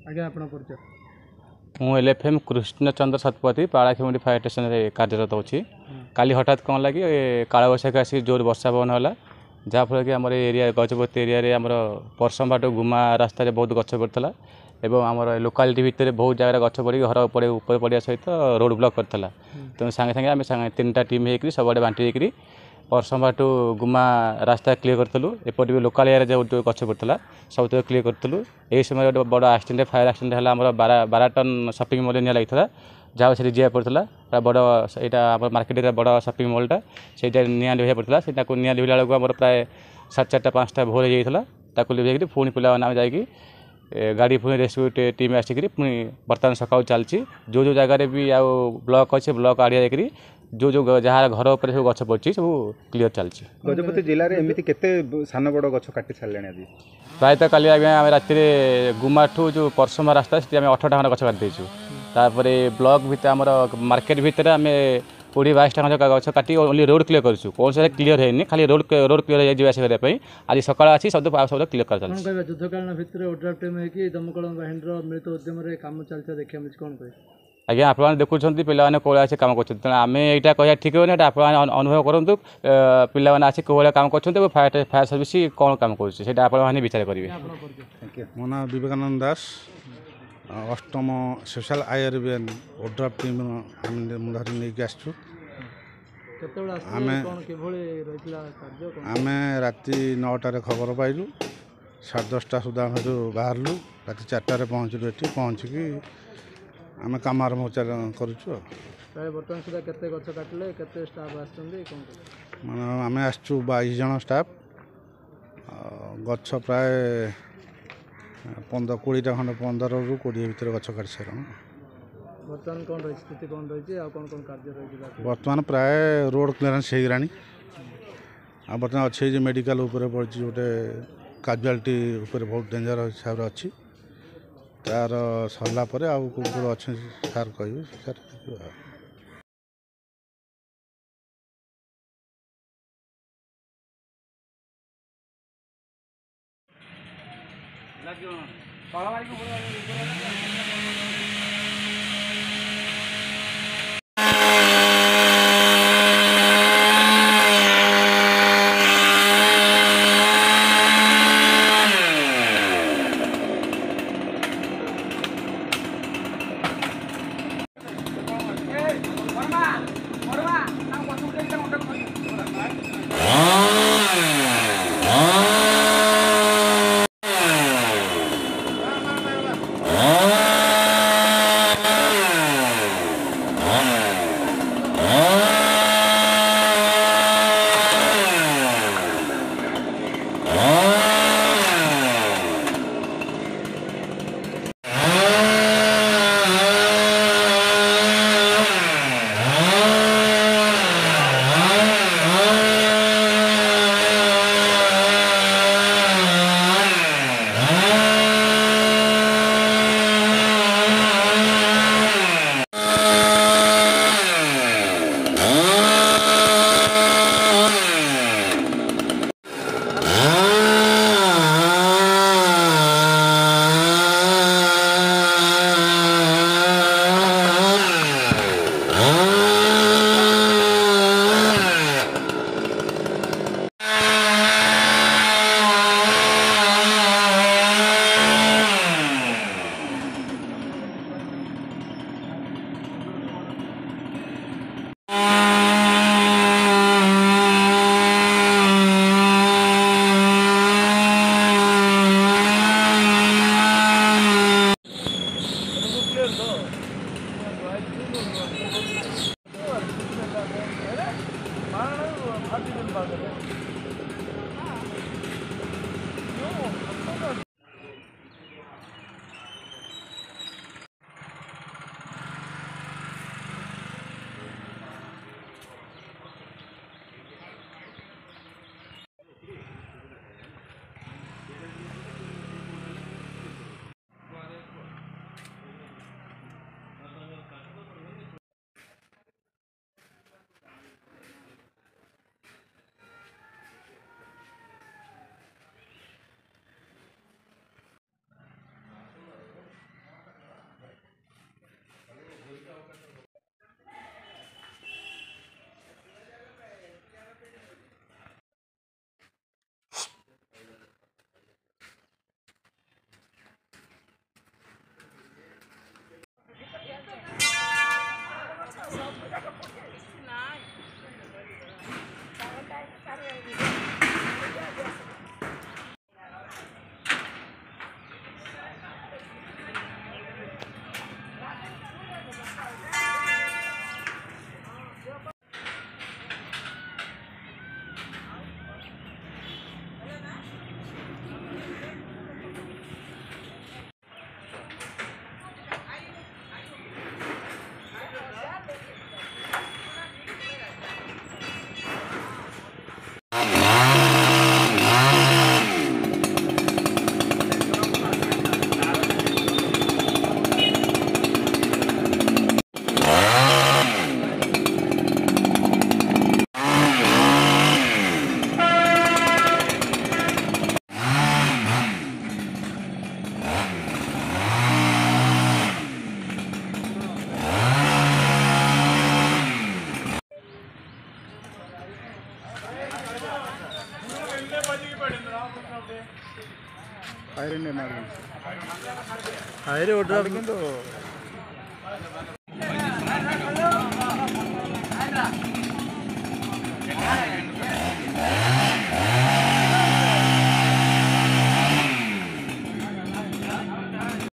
आज्ञा आपण परिचय मु एलएफएम कृष्णचंद्र शतपथी पाड़ाखिमुंडी फायर स्टेशन कार्यरत अच्छी काली हठात कौन लगी कालबैशाखी आसिक जोर वर्षा पवन है जहाँफल कि आम एरिया गजपति एरिया आम परसमबाट गुमा रास्त बहुत गछ पड़ता एवं आम लोकालिटी भितर बहुत जगह गछ पड़ी घर ऊपर पड़ा सहित रोड ब्लॉक करता तेणु सांगे सांगे आम सांगे 3टा टीम होकर सब बांटी परसमबाटू गुमा रास्ता क्लीयर करूँ एपटे भी लोकाल एरिया जो गछ पड़ता सब तक क्लीयर करूँ यही समय गोटे बड़ एक्सीडेंट फायर एक्सीडेंट है आम 12 टन शॉपिंग मॉल निया लगी जहाँ से जीवा पड़ता बड़ यहाँ मार्केट बड़ शॉपिंग मॉलटा से निया लिभा पड़ता से निया लिभला बेलू आम प्राय 4:30 5टा भोर हो जाता लिभे पुणी पाने जाकि गाड़ी पुणी रेस्क्यू टीम आसिक पुणी बर्तमान सकाल चलती जो जो जगार भी आ ब्लॉक अच्छे ब्लॉक आड़िया जाकि जो जो जहाँ घर उपर सब गछ पड़ी सब क्लीयर चलती गजपति जिले में एमती केते सान बड़ गछ काटी सारे आज प्रायतः काली आज्ञा आम राति गुमाठू जो परसमा रास्ता से 18टा खंड गछ काटिदेचु तापर ब्लॉक भितर आम मार्केट भितर आम 20-22टा खंड गछ काटी ओनली रोड क्लीयर करूँ कौन से क्लीयर है खाली रोड क्लीयर जावास करने आज सकाल अच्छी सब सब क्लीयर कर युद्धकालीन भितर ओड्राफ टीम होगी दमकल बाहिनी मिलित उद्यम काम चलता देखा कौन कह आज्ञा आप देखुं पे कौन आसे कम कर आम यहाँ कह ठीक है आप अनुभव करूँ पे आसी कौन कम कर फायर सर्विस कौन कम कर विचार करेंगे। मो ना विवेकानंद दास अष्टम स्पेशल आईआरबीएन ओड्राफ टीम धरी नहीं आसु आम राति 9टार खबर पाइलु 10:30 सुधा बाहरलु राति 4टार पहुँचलु ये पहुँचिकी आम कम आरम्भ करुचु बर्तमान सुधा केते गछ काटले केते स्टाफ आछंदी कोन माने आम आसचु 22 जन स्टाफ गछ प्राय 15-20टा खंड 15 ରୁ 20 भितर गछ काट सारा बर्तमान कोन रही स्थिति कोन रही आ कोन कोन कार्य रही बर्तमान प्राय रोड क्लियरेंस हो गलानी आ बर्तमान अच्छे मेडिकल ऊपर पड़ी गोटे काजुआलिटी ऊपर बहुत डेंजर हिसाब से अच्छी तार सरला आउ कौन अच्छे सार कहे ఫైర్ ఇండియన్ హైరే ఓ డ్రాప్ କିନ୍ତୁ